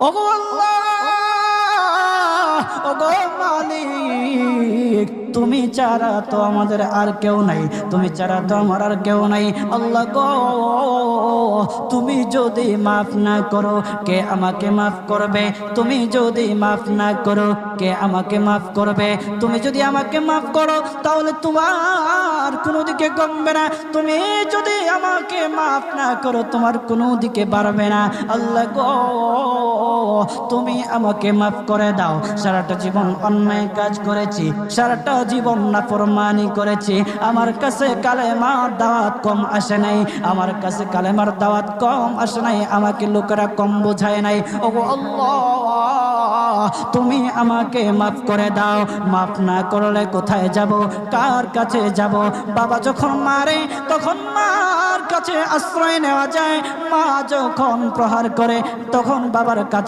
ওগো আল্লাহ, ওগো মালিক, তুমি ছাড়া তো আমাদের আর কেউ নাই, তুমি ছাড়া তো আমার আর কেউ নাই। আল্লাহ গো, তুমি যদি মাফ না করো কে আমাকে মাফ করবে? তুমি যদি মাফ না করো কে আমাকে মাফ করবে? তুমি যদি আমাকে মাফ করো তাহলে তোমার কোনো দিকে কমবে না, তুমি যদি আমাকে মাফ না করো তোমার কোনো দিকে বাড়বে না। আল্লাহ গো, তুমি আমাকে মাফ করে দাও। সারাটা জীবন অন্যায় কাজ করেছি, সারাটা জীবন নাফরমানি করেছি, আমার কাছে কালেমার দাওয়াত কম আসে নাই, আমার কাছে কালেমার দাওয়াত কম আসে নাই, আমাকে লোকেরা কম বোঝায় নাই। ওগো আল্লাহ, তুমি আমাকে মাফ করে দাও। মাফ না করলে কোথায় যাব, কার কাছে যাব? বাবা যখন মারে তখন মার কাছে আশ্রয় নেওয়া যায়, মা যখন প্রহার করে তখন বাবার কাছে